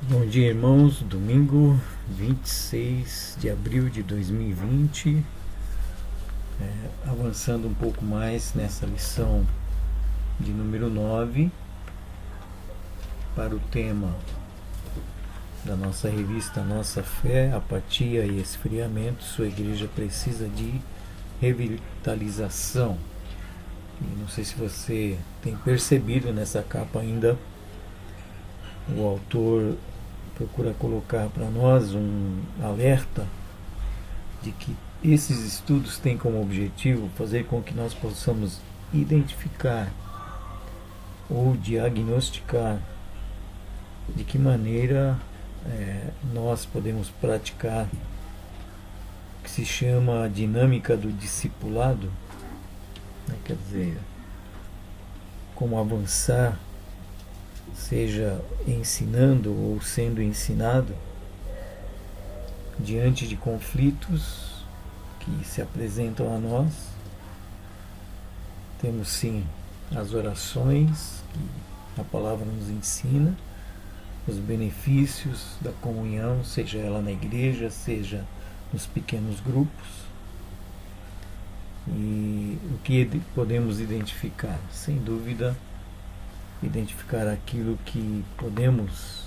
Bom dia, irmãos. Domingo 26 de abril de 2020. Avançando um pouco mais nessa lição de número 9 para o tema da nossa revista Nossa Fé, Apatia e Esfriamento. Sua igreja precisa de revitalização. E não sei se você tem percebido nessa capa ainda, o autor procura colocar para nós um alerta de que esses estudos têm como objetivo fazer com que nós possamos identificar ou diagnosticar de que maneira nós podemos praticar o que se chama a dinâmica do discipulado, né? Quer dizer, como avançar, seja ensinando ou sendo ensinado, diante de conflitos que se apresentam a nós. Temos sim as orações que a palavra nos ensina, os benefícios da comunhão, seja ela na igreja, seja nos pequenos grupos. E o que podemos identificar? Sem dúvida, identificar aquilo que podemos,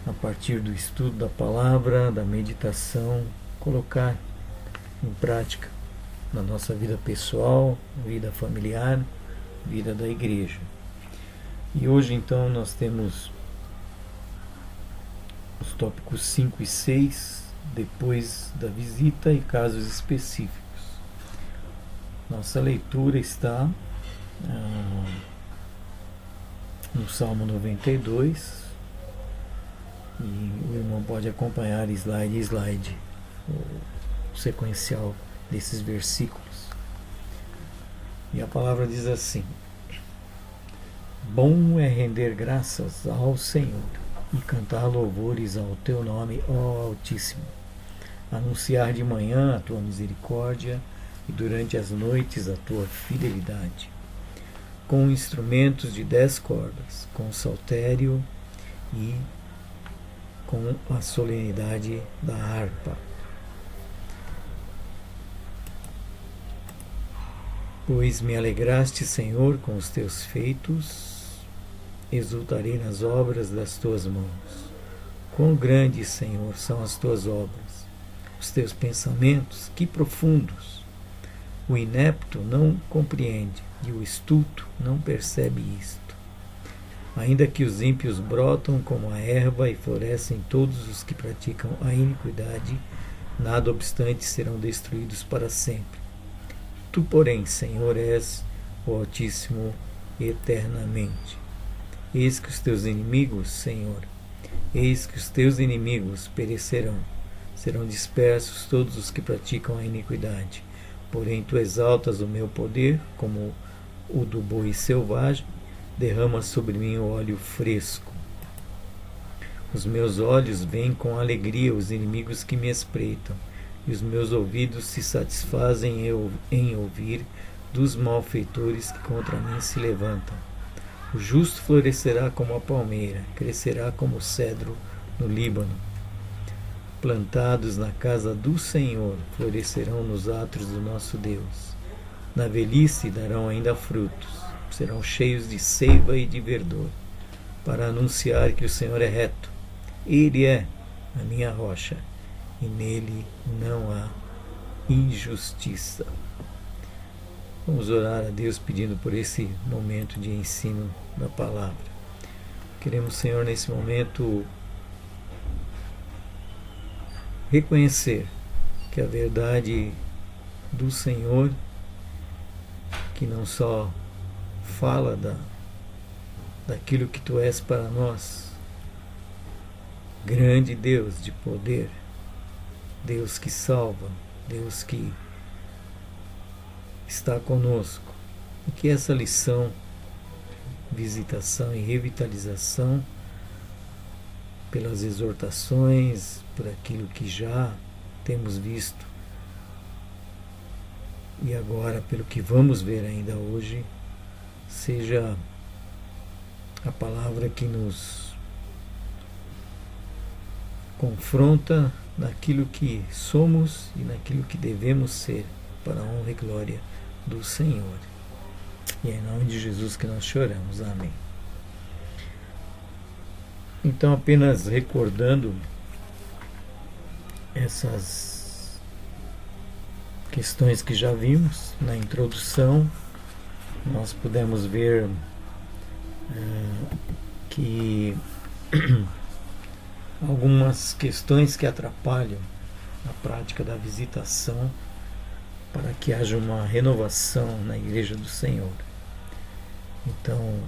a partir do estudo da palavra, da meditação, colocar em prática na nossa vida pessoal, vida familiar, vida da igreja. E hoje então nós temos os tópicos 5 e 6, depois da visita e casos específicos. Nossa leitura está no Salmo 92, e o irmão pode acompanhar slide a slide o sequencial desses versículos. E a palavra diz assim: bom é render graças ao Senhor e cantar louvores ao teu nome, ó Altíssimo, anunciar de manhã a tua misericórdia e durante as noites a tua fidelidade, com instrumentos de 10 cordas, com saltério e com a solenidade da harpa. Pois me alegraste, Senhor, com os teus feitos, exultarei nas obras das tuas mãos. Quão grandes, Senhor, são as tuas obras, os teus pensamentos, que profundos! O inepto não compreende, e o estulto não percebe isto. Ainda que os ímpios brotam como a erva e florescem todos os que praticam a iniquidade, nada obstante serão destruídos para sempre. Tu, porém, Senhor, és o Altíssimo eternamente. Eis que os teus inimigos, Senhor, eis que os teus inimigos perecerão, serão dispersos todos os que praticam a iniquidade. Porém, tu exaltas o meu poder como o do boi selvagem, derrama sobre mim o óleo fresco. Os meus olhos veem com alegria os inimigos que me espreitam, e os meus ouvidos se satisfazem em ouvir dos malfeitores que contra mim se levantam. O justo florescerá como a palmeira, crescerá como o cedro no Líbano. Plantados na casa do Senhor, florescerão nos átrios do nosso Deus. Na velhice darão ainda frutos, serão cheios de seiva e de verdor, para anunciar que o Senhor é reto. Ele é a minha rocha, e nele não há injustiça. Vamos orar a Deus pedindo por esse momento de ensino da palavra. Queremos, Senhor, nesse momento reconhecer que a verdade do Senhor, que não só fala daquilo que tu és para nós, grande Deus de poder, Deus que salva, Deus que está conosco, e que essa lição, visitação e revitalização, pelas exortações, por aquilo que já temos visto e agora pelo que vamos ver ainda hoje, seja a palavra que nos confronta naquilo que somos e naquilo que devemos ser, para a honra e glória do Senhor. E é em nome de Jesus que nós choramos. Amém. Então, apenas recordando essas questões que já vimos na introdução, nós pudemos ver que algumas questões que atrapalham a prática da visitação para que haja uma renovação na Igreja do Senhor. Então,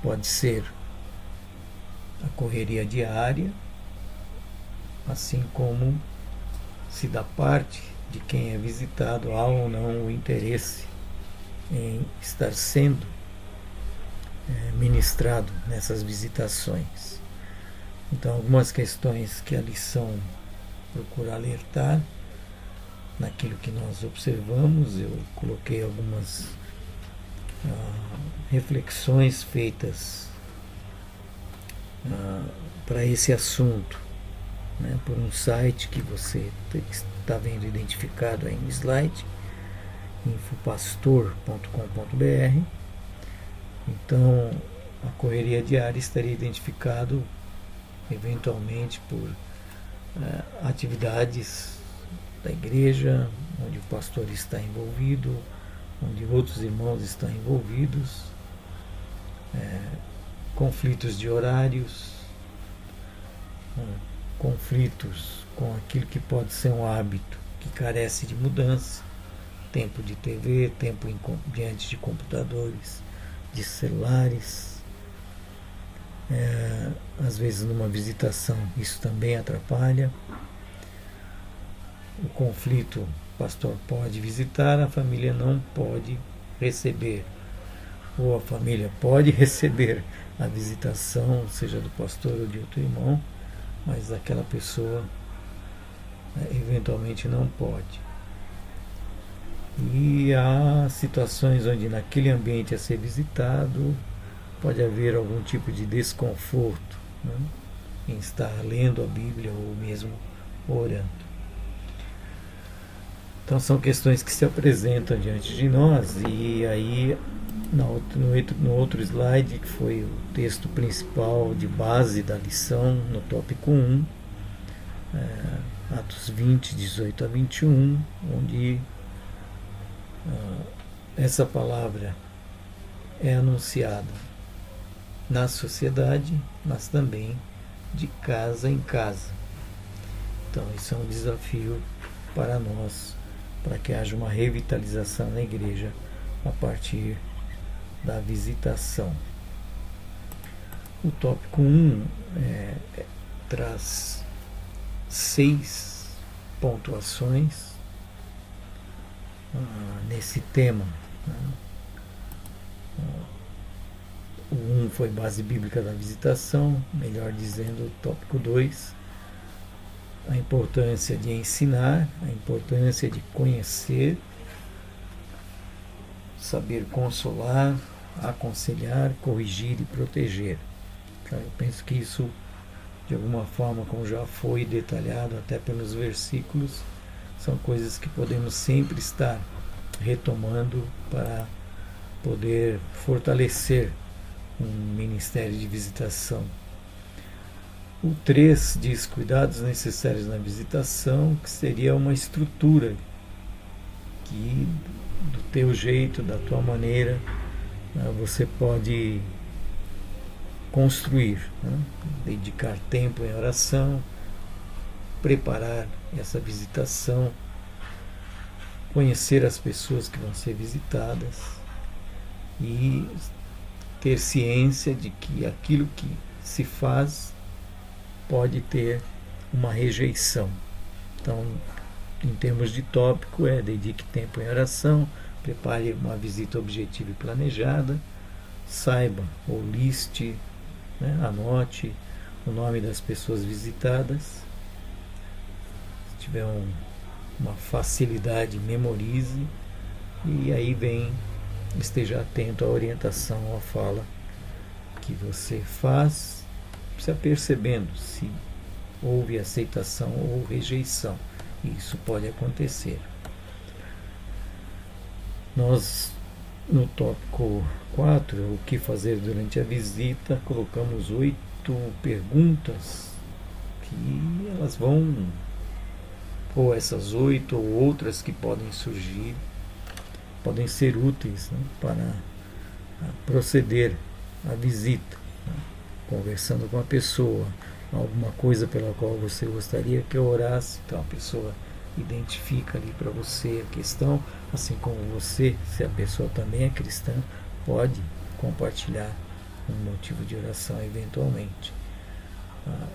pode ser a correria diária, assim como se da parte de quem é visitado há ou não o interesse em estar sendo ministrado nessas visitações. Então, algumas questões que a lição procura alertar naquilo que nós observamos, eu coloquei algumas reflexões feitas para esse assunto, né, por um site que você está vendo identificado aí no slide, infopastor.com.br. Então, a correria diária estaria identificado eventualmente por atividades da igreja, onde o pastor está envolvido, onde outros irmãos estão envolvidos, conflitos de horários, conflitos com aquilo que pode ser um hábito que carece de mudança, tempo de TV, tempo diante de computadores, de celulares. Às vezes numa visitação isso também atrapalha. O conflito, o pastor pode visitar, a família não pode receber, ou a família pode receber a visitação, seja do pastor ou de outro irmão, mas aquela pessoa eventualmente não pode. E há situações onde naquele ambiente a ser visitado pode haver algum tipo de desconforto, né, em estar lendo a Bíblia ou mesmo orando. Então são questões que se apresentam diante de nós, e aí no outro slide, que foi o texto principal de base da lição, no tópico 1, Atos 20, 18 a 21, onde essa palavra é anunciada na sociedade, mas também de casa em casa. Então isso é um desafio para nós, para que haja uma revitalização na igreja a partir da visitação. O tópico 1 traz 6 pontuações nesse tema, né? O 1 foi base bíblica da visitação, melhor dizendo, o tópico 2, a importância de ensinar, a importância de conhecer, saber consolar, aconselhar, corrigir e proteger. Então, eu penso que isso, de alguma forma, como já foi detalhado até pelos versículos, são coisas que podemos sempre estar retomando para poder fortalecer um ministério de visitação. O 3 diz cuidados necessários na visitação, que seria uma estrutura que, do teu jeito, da tua maneira, você pode construir, né? Dedicar tempo em oração, preparar essa visitação, conhecer as pessoas que vão ser visitadas e ter ciência de que aquilo que se faz pode ter uma rejeição. Então, em termos de tópico, dedique tempo em oração, prepare uma visita objetiva e planejada, saiba ou liste, né, anote o nome das pessoas visitadas. Se tiver uma facilidade, memorize, e aí esteja atento à orientação, à fala que você faz, se apercebendo se houve aceitação ou rejeição. Isso pode acontecer. Nós, no tópico 4, o que fazer durante a visita, colocamos 8 perguntas que elas vão, ou essas 8 ou outras que podem surgir, podem ser úteis, né, para proceder à visita, né, conversando com a pessoa, alguma coisa pela qual você gostaria que eu orasse, então a pessoa identifica ali para você a questão, assim como você, se a pessoa também é cristã, pode compartilhar um motivo de oração eventualmente.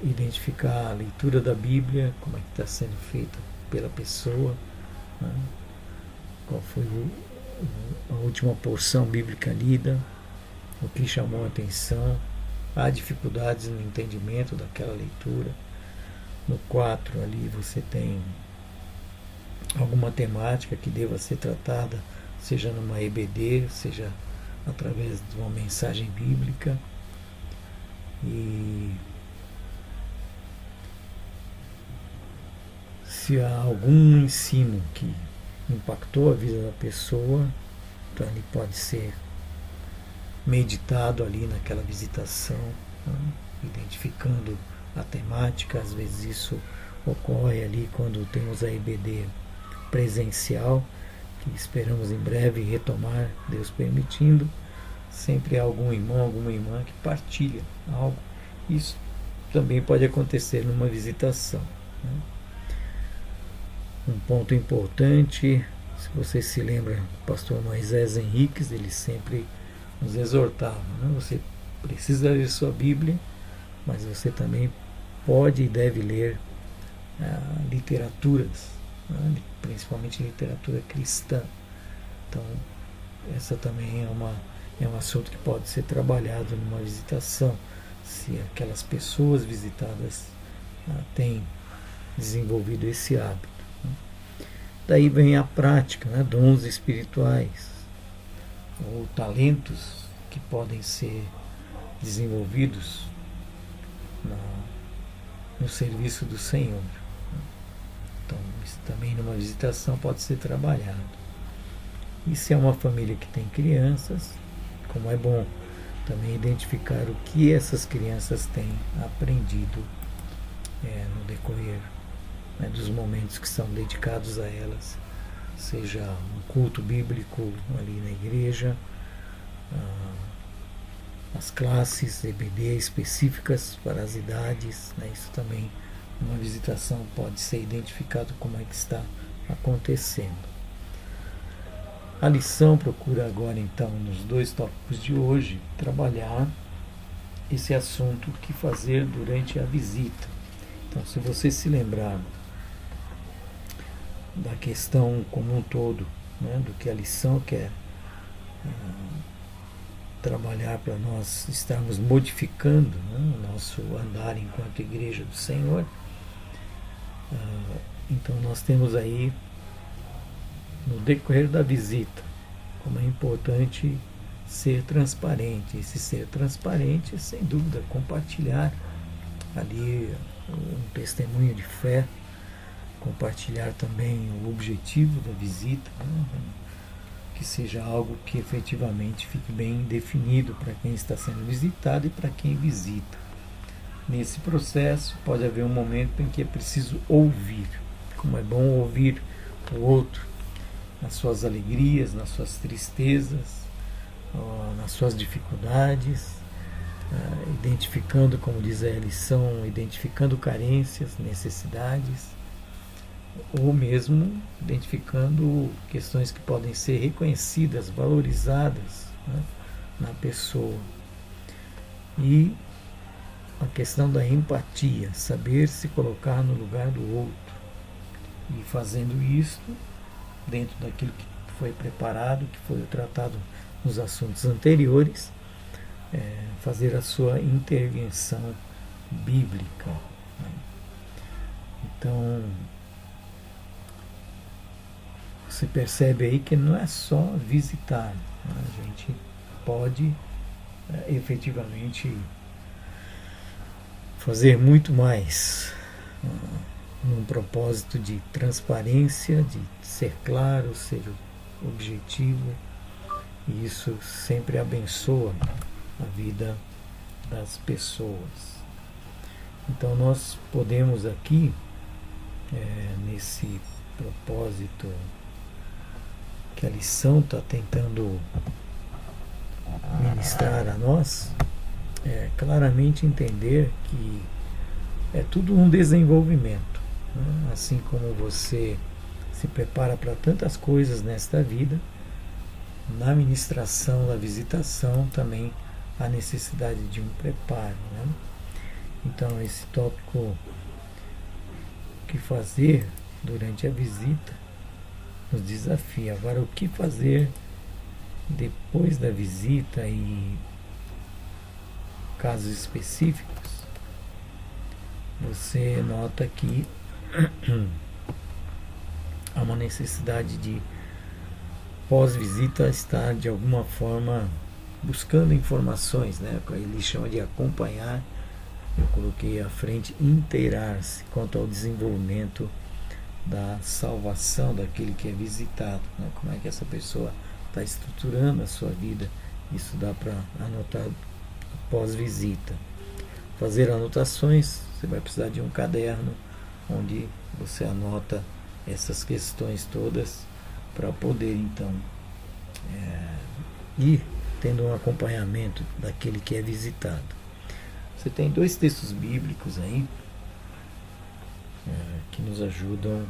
Identificar a leitura da Bíblia, como é que está sendo feita pela pessoa, né? Qual foi a última porção bíblica lida, o que chamou a atenção, há dificuldades no entendimento daquela leitura. No 4 ali você tem alguma temática que deva ser tratada, seja numa EBD, seja através de uma mensagem bíblica. E se há algum ensino que impactou a vida da pessoa, então ele pode ser meditado ali naquela visitação, né, identificando a temática. Às vezes isso ocorre ali quando temos a EBD presencial, que esperamos em breve retomar, Deus permitindo. Sempre há algum irmão, alguma irmã que partilha algo. Isso também pode acontecer numa visitação, né? Um ponto importante, se você se lembra, o pastor Moisés Henriques, ele sempre nos exortava, né? Você precisa ler sua Bíblia, mas você também pode e deve ler literaturas, né? Principalmente literatura cristã. Então, essa também é um assunto que pode ser trabalhado numa visitação, se aquelas pessoas visitadas têm desenvolvido esse hábito. Daí vem a prática, né? Dons espirituais, ou talentos que podem ser desenvolvidos no serviço do Senhor. Então, isso também numa visitação pode ser trabalhado. E se é uma família que tem crianças, como é bom também identificar o que essas crianças têm aprendido no decorrer, né, dos momentos que são dedicados a elas, seja um culto bíblico ali na igreja, as classes EBD específicas para as idades, né, isso também, uma visitação pode ser identificado como é que está acontecendo. A lição procura agora, então, nos 2 tópicos de hoje, trabalhar esse assunto, o que fazer durante a visita. Então, se você se lembrar da questão como um todo, né, do que a lição quer trabalhar para nós estarmos modificando, né, o nosso andar enquanto igreja do Senhor, então nós temos aí, no decorrer da visita, como é importante ser transparente. E se ser transparente, sem dúvida, compartilhar ali um testemunho de fé, compartilhar também o objetivo da visita, né? Que seja algo que efetivamente fique bem definido para quem está sendo visitado e para quem visita. Nesse processo pode haver um momento em que é preciso ouvir, como é bom ouvir o outro, nas suas alegrias, nas suas tristezas, nas suas dificuldades, identificando, como diz a lição, identificando carências, necessidades, ou mesmo identificando questões que podem ser reconhecidas, valorizadas, né, na pessoa. E a questão da empatia, saber se colocar no lugar do outro. E fazendo isso, dentro daquilo que foi preparado, que foi tratado nos assuntos anteriores, fazer a sua intervenção bíblica, né? Então, você percebe aí que não é só visitar, né? A gente pode efetivamente fazer muito mais, num propósito de transparência, de ser claro, ser objetivo, e isso sempre abençoa a vida das pessoas. Então nós podemos aqui, nesse propósito que a lição está tentando ministrar a nós, claramente entender que é tudo um desenvolvimento, né? Assim como você se prepara para tantas coisas nesta vida, na ministração, na visitação também há necessidade de um preparo, né? Então esse tópico, o que fazer durante a visita, nos desafia. Agora, o que fazer depois da visita e casos específicos, você nota que há uma necessidade de pós-visita estar de alguma forma buscando informações, né? Ele chama de acompanhar. Eu coloquei à frente inteirar-se quanto ao desenvolvimento da salvação daquele que é visitado, né? Como é que essa pessoa está estruturando a sua vida. Isso dá para anotar após visita. Fazer anotações, você vai precisar de um caderno onde você anota essas questões todas para poder então ir tendo um acompanhamento daquele que é visitado. Você tem 2 textos bíblicos aí que nos ajudam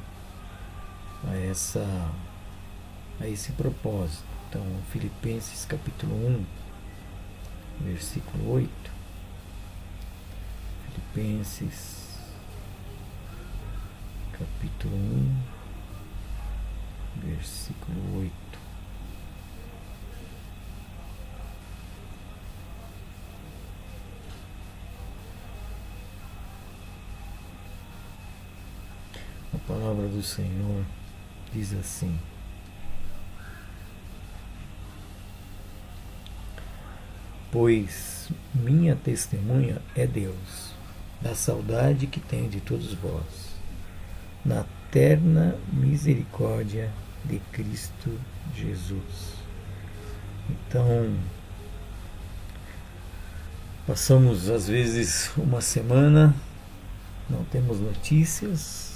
a esse propósito. Então, Filipenses capítulo 1, versículo 8. Filipenses capítulo 1, versículo 8. A palavra do Senhor diz assim: pois minha testemunha é Deus, da saudade que tenho de todos vós, na terna misericórdia de Cristo Jesus. Então, passamos às vezes uma semana, não temos notícias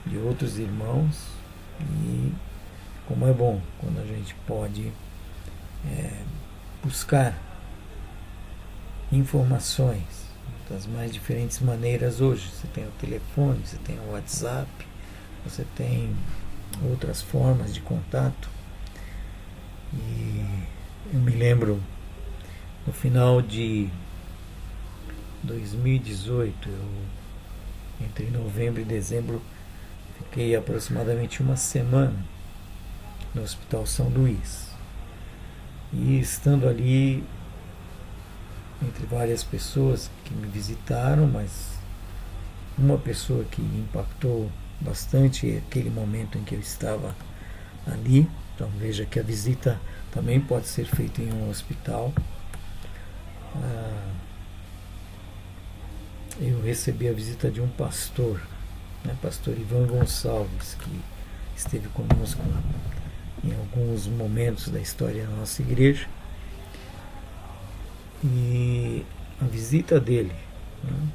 de outros irmãos, e como é bom quando a gente pode buscar informações das mais diferentes maneiras hoje. Você tem o telefone, você tem o WhatsApp, você tem outras formas de contato. E eu me lembro, no final de 2018, entre novembro e dezembro, fiquei aproximadamente uma semana no Hospital São Luís. E estando ali entre várias pessoas que me visitaram, mas uma pessoa que impactou bastante aquele momento em que eu estava ali. Então veja que a visita também pode ser feita em um hospital. Eu recebi a visita de um pastor, né, pastor Ivan Gonçalves, que esteve conosco em alguns momentos da história da nossa igreja. E a visita dele, né,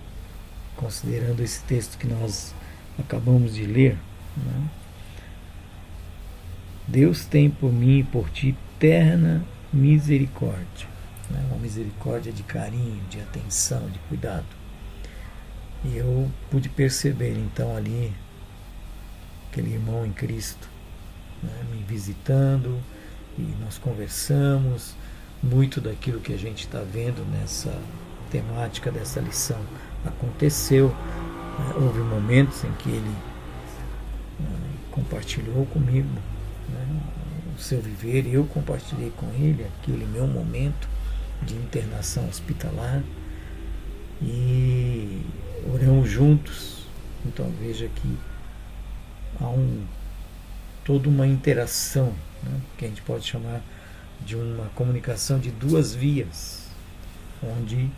considerando esse texto que nós acabamos de ler, né, Deus tem por mim e por ti terna misericórdia, né, uma misericórdia de carinho, de atenção, de cuidado. E eu pude perceber então ali aquele irmão em Cristo, né, me visitando, e nós conversamos. Muito daquilo que a gente está vendo nessa temática dessa lição aconteceu, né? Houve momentos em que ele compartilhou comigo, né, o seu viver, e eu compartilhei com ele aquele meu momento de internação hospitalar, e oramos juntos. Então veja que há toda uma interação, né, que a gente pode chamar de uma comunicação de 2 vias, onde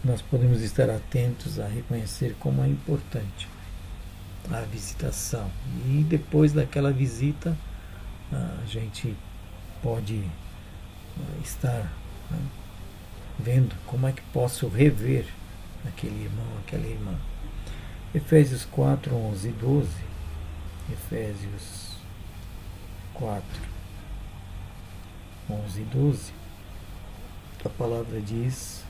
nós podemos estar atentos a reconhecer como é importante a visitação. E depois daquela visita, a gente pode estar, né, vendo como é que posso rever aquele irmão, aquela irmã. Efésios 4, 11 e 12. Efésios 4, 11 e 12. A palavra diz: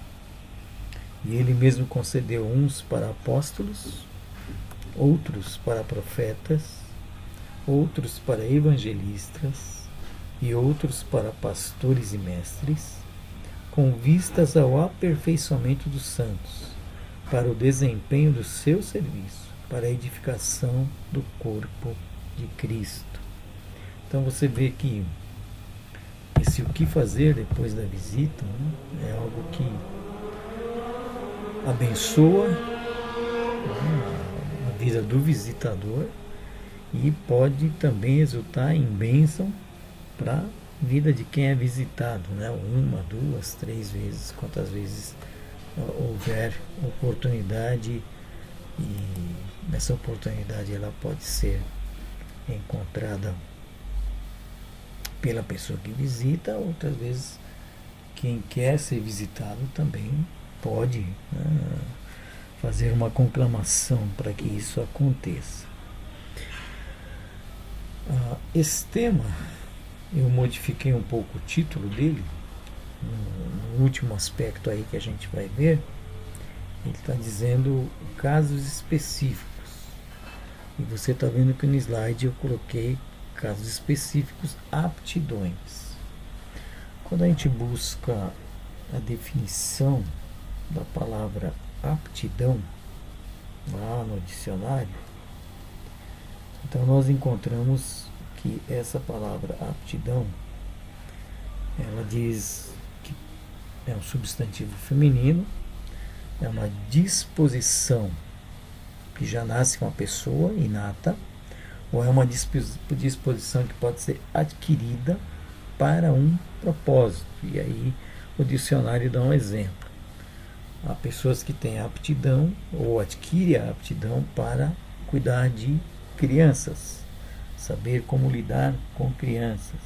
e ele mesmo concedeu uns para apóstolos, outros para profetas, outros para evangelistas e outros para pastores e mestres, com vistas ao aperfeiçoamento dos santos, para o desempenho do seu serviço, para a edificação do corpo de Cristo. Então você vê que esse o que fazer depois da visita, né, é algo que abençoa, né, a vida do visitador e pode também resultar em bênção para a vida de quem é visitado, né? 1, 2, 3 vezes, quantas vezes houver oportunidade, e essa oportunidade ela pode ser encontrada pela pessoa que visita, outras vezes quem quer ser visitado também pode, né, fazer uma conclamação para que isso aconteça. Esse tema, eu modifiquei um pouco o título dele, no último aspecto aí que a gente vai ver. Ele está dizendo casos específicos. E você está vendo que no slide eu coloquei casos específicos, aptidões. Quando a gente busca a definição da palavra aptidão lá no dicionário, então nós encontramos que essa palavra aptidão, ela diz que é um substantivo feminino, é uma disposição que já nasce com a pessoa, inata, ou é uma disposição que pode ser adquirida para um propósito. E aí o dicionário dá um exemplo. Há pessoas que têm aptidão ou adquirem a aptidão para cuidar de crianças, saber como lidar com crianças.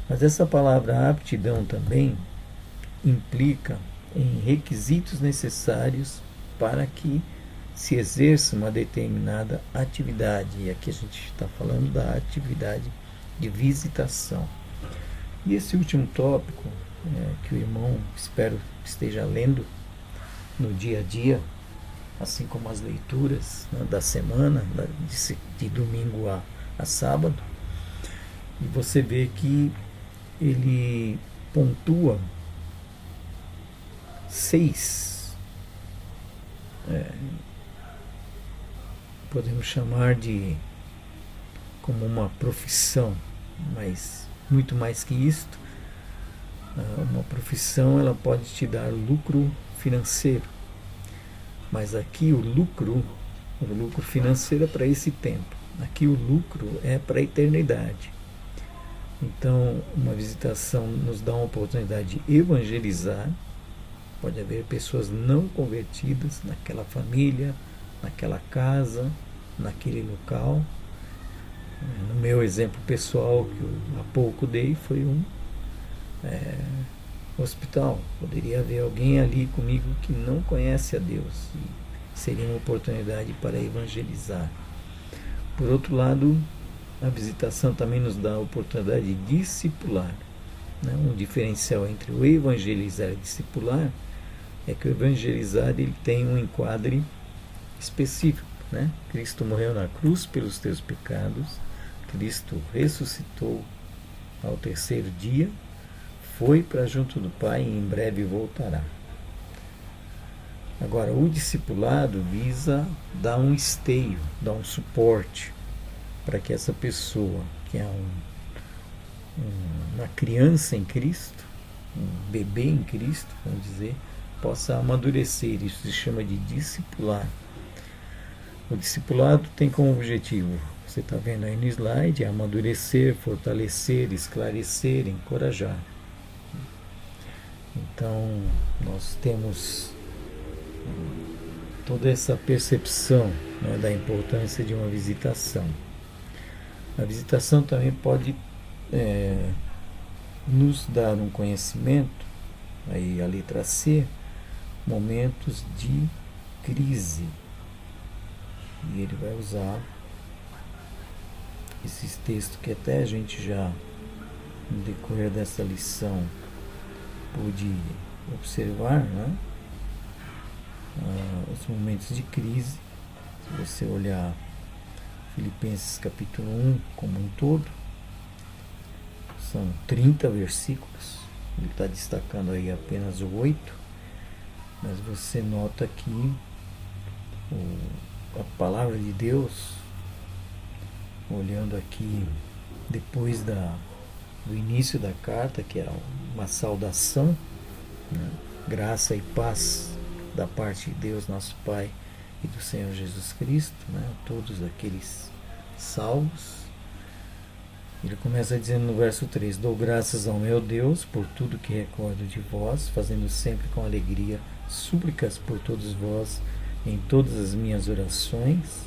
Mas essa palavra aptidão também implica em requisitos necessários para que se exerça uma determinada atividade. E aqui a gente está falando da atividade de visitação. E esse último tópico, que o irmão, espero, esteja lendo no dia a dia, assim como as leituras, né, da semana, de domingo a sábado, e você vê que ele pontua 6, podemos chamar de como uma profissão, mas muito mais que isto. Uma profissão, ela pode te dar lucro financeiro, mas aqui o lucro financeiro é para esse tempo, aqui o lucro é para a eternidade. Então uma visitação nos dá uma oportunidade de evangelizar. Pode haver pessoas não convertidas naquela família, naquela casa, naquele local. No meu exemplo pessoal, que eu há pouco dei, foi um hospital. Poderia haver alguém ali comigo que não conhece a Deus, e seria uma oportunidade para evangelizar. Por outro lado, a visitação também nos dá a oportunidade de discipular, né? Um diferencial entre o evangelizar e discipular é que o evangelizar ele tem um enquadre específico, né? Cristo morreu na cruz pelos teus pecados, Cristo ressuscitou ao terceiro dia, foi para junto do Pai e em breve voltará. Agora, o discipulado visa dar um esteio, dar um suporte para que essa pessoa, que é uma criança em Cristo, um bebê em Cristo, vamos dizer, possa amadurecer. Isso se chama de discipular. O discipulado tem como objetivo, você está vendo aí no slide, amadurecer, fortalecer, esclarecer, encorajar. Então, nós temos toda essa percepção, né, da importância de uma visitação. A visitação também pode nos dar um conhecimento, aí a letra C, momentos de crise. E ele vai usar esses textos que até a gente já, no decorrer dessa lição, pôde observar, né? Os momentos de crise. Se você olhar Filipenses capítulo 1 como um todo, são 30 versículos. Ele está destacando aí apenas 8, mas você nota que a palavra de Deus, olhando aqui depois do início da carta, que é uma saudação, né? Graça e paz da parte de Deus, nosso Pai, e do Senhor Jesus Cristo, né? Todos aqueles salvos. Ele começa dizendo no verso 3: dou graças ao meu Deus por tudo que recordo de vós, fazendo sempre com alegria súplicas por todos vós em todas as minhas orações.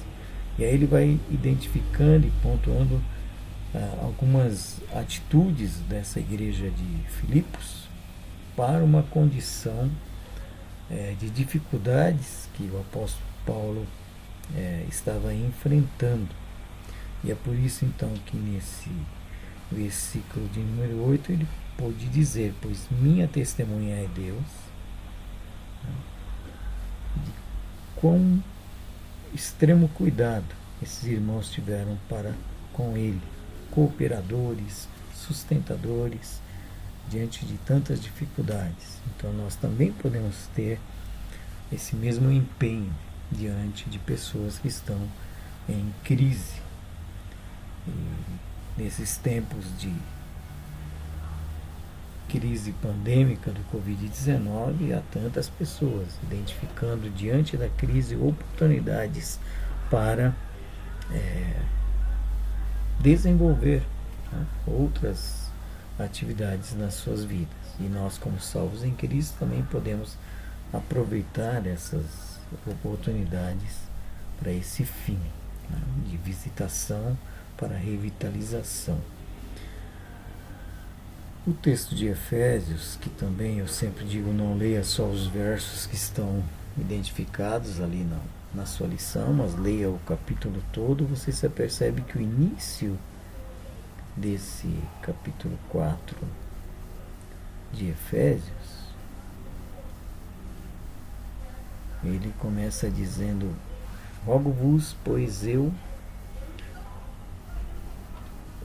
E aí ele vai identificando e pontuando algumas atitudes dessa igreja de Filipos para uma condição de dificuldades que o apóstolo Paulo estava enfrentando. E é por isso então que nesse versículo de número 8 ele pôde dizer: pois minha testemunha é Deus, de quão extremo cuidado esses irmãos tiveram para com ele, cooperadores, sustentadores, diante de tantas dificuldades. Então nós também podemos ter esse mesmo empenho diante de pessoas que estão em crise. E nesses tempos de crise pandêmica do Covid-19, há tantas pessoas identificando diante da crise oportunidades para desenvolver, né, outras atividades nas suas vidas. E nós, como salvos em Cristo, também podemos aproveitar essas oportunidades para esse fim, né, de visitação para revitalização. O texto de Efésios, que também eu sempre digo, não leia só os versos que estão identificados ali na sua lição, mas leia o capítulo todo. Você se percebe que o início desse capítulo 4 de Efésios, ele começa dizendo: rogo-vos, pois eu,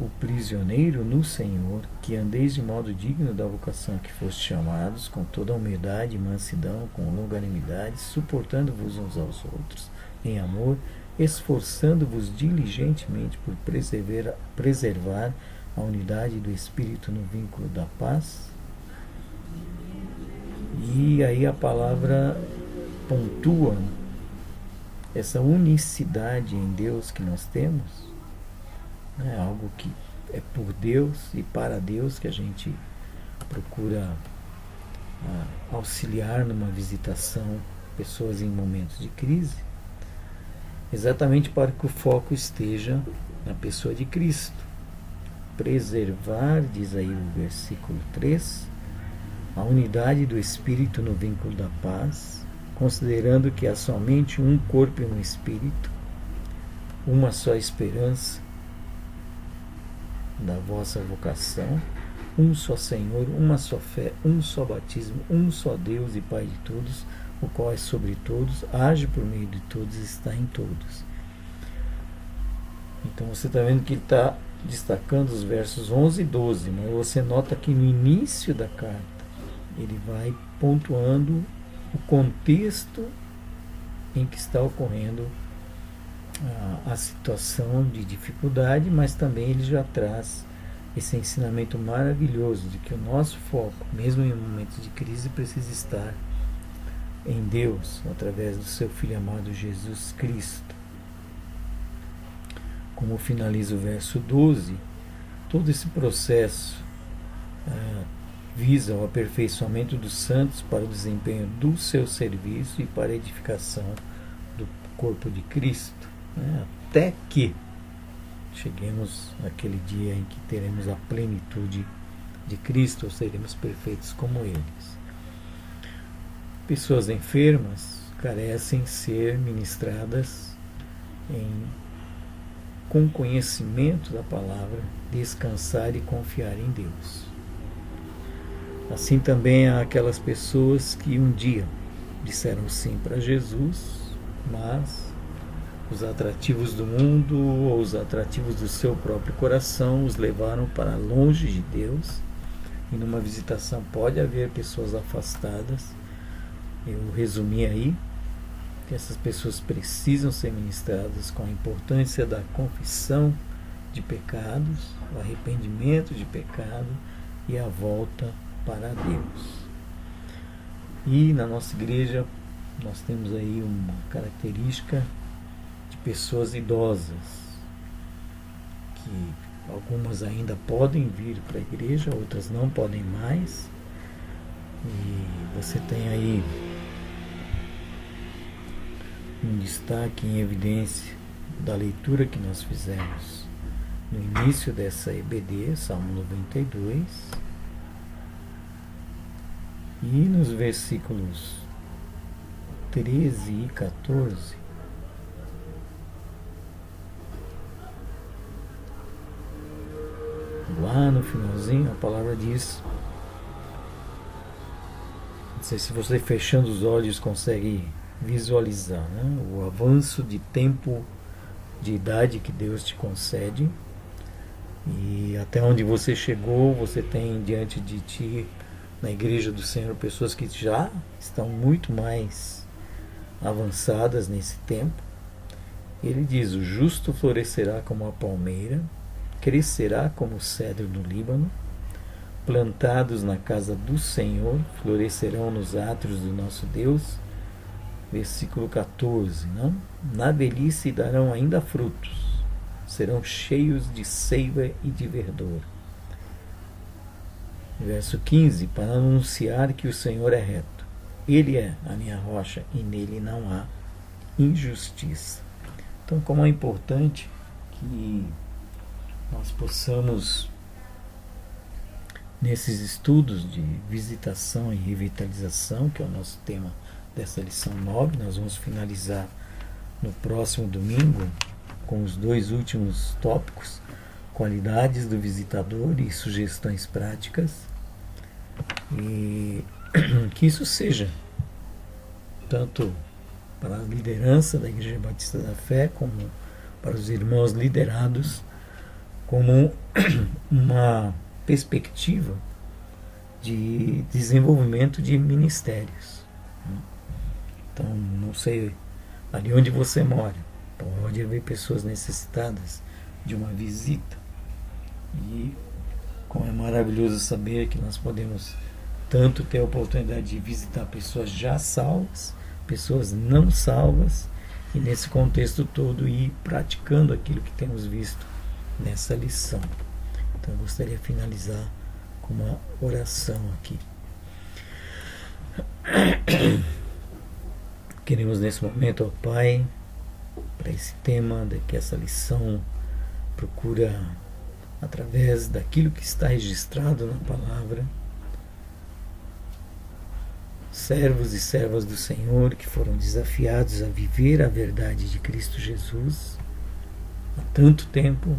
o prisioneiro no Senhor, que andeis de modo digno da vocação que foste chamados, com toda humildade e mansidão, com longanimidade, suportando-vos uns aos outros em amor, esforçando-vos diligentemente por preservar a unidade do Espírito no vínculo da paz. E aí a palavra pontua essa unicidade em Deus que nós temos, né? Algo que é por Deus e para Deus que a gente procura auxiliar numa visitação pessoas em momentos de crise, exatamente para que o foco esteja na pessoa de Cristo. Preservar, diz aí o versículo 3, a unidade do Espírito no vínculo da paz, considerando que há somente um corpo e um Espírito, uma só esperança da vossa vocação, um só Senhor, uma só fé, um só batismo, um só Deus e Pai de todos, o qual é sobre todos, age por meio de todos e está em todos. Então você está vendo que ele está destacando os versos 11 e 12, mas você nota que no início da carta ele vai pontuando o contexto em que está ocorrendo a situação de dificuldade, mas também ele já traz esse ensinamento maravilhoso de que o nosso foco, mesmo em momentos de crise, precisa estar em Deus, através do seu Filho amado Jesus Cristo. Como finaliza o verso 12, todo esse processo visa o aperfeiçoamento dos santos para o desempenho do seu serviço e para a edificação do corpo de Cristo, né? Até que cheguemos naquele dia em que teremos a plenitude de Cristo, ou seremos perfeitos como eles. Pessoas enfermas carecem ser ministradas com conhecimento da palavra, descansar e confiar em Deus. Assim também há aquelas pessoas que um dia disseram sim para Jesus, mas os atrativos do mundo ou os atrativos do seu próprio coração os levaram para longe de Deus. E numa visitação pode haver pessoas afastadas. Eu resumi aí que essas pessoas precisam ser ministradas com a importância da confissão de pecados, o arrependimento de pecado e a volta para Deus. E na nossa igreja nós temos aí uma característica de pessoas idosas, que algumas ainda podem vir para a igreja, outras não podem mais. E você tem aí um destaque em evidência da leitura que nós fizemos no início dessa EBD, Salmo 92, e nos versículos 13 e 14, lá no finalzinho a palavra diz, não sei se você fechando os olhos consegue visualizar, né, o avanço de tempo de idade que Deus te concede, e até onde você chegou. Você tem diante de ti na igreja do Senhor pessoas que já estão muito mais avançadas nesse tempo. Ele diz: o justo florescerá como a palmeira, crescerá como o cedro do Líbano, plantados na casa do Senhor, florescerão nos átrios do nosso Deus. Versículo 14, não? Na velhice darão ainda frutos, serão cheios de seiva e de verdor. Verso 15, para anunciar que o Senhor é reto. Ele é a minha rocha e nele não há injustiça. Então, como é importante que nós possamos, nesses estudos de visitação e revitalização, que é o nosso tema dessa lição 9, nós vamos finalizar no próximo domingo com os 2 últimos tópicos, qualidades do visitador e sugestões práticas, e que isso seja tanto para a liderança da Igreja Batista da Fé, como para os irmãos liderados, como uma perspectiva de desenvolvimento de ministérios. Então, não sei ali onde você mora, pode haver pessoas necessitadas de uma visita, e como é maravilhoso saber que nós podemos tanto ter a oportunidade de visitar pessoas já salvas, pessoas não salvas, e nesse contexto todo ir praticando aquilo que temos visto nessa lição. Então eu gostaria de finalizar com uma oração aqui. Queremos nesse momento, ó Pai, para esse tema, que essa lição procura, através daquilo que está registrado na palavra, servos e servas do Senhor que foram desafiados a viver a verdade de Cristo Jesus há tanto tempo,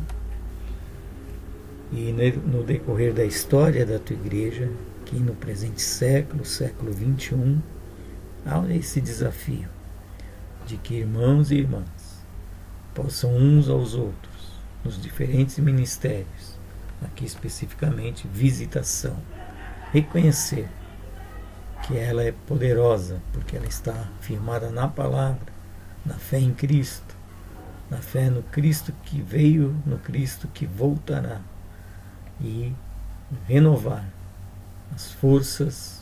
e no decorrer da história da tua igreja, que no presente século, século 21, há esse desafio de que irmãos e irmãs possam uns aos outros, nos diferentes ministérios, aqui especificamente visitação, reconhecer que ela é poderosa, porque ela está firmada na palavra, na fé em Cristo, na fé no Cristo que veio, no Cristo que voltará, e renovar as forças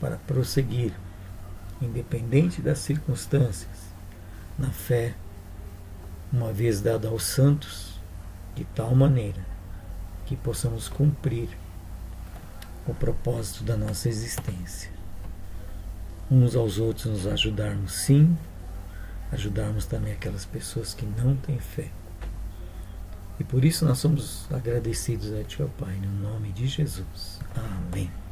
para prosseguir, independente das circunstâncias, na fé, uma vez dada aos santos, de tal maneira que possamos cumprir o propósito da nossa existência. Uns aos outros nos ajudarmos, sim, ajudarmos também aquelas pessoas que não têm fé. E por isso nós somos agradecidos a Ti, ó Pai, no nome de Jesus. Amém.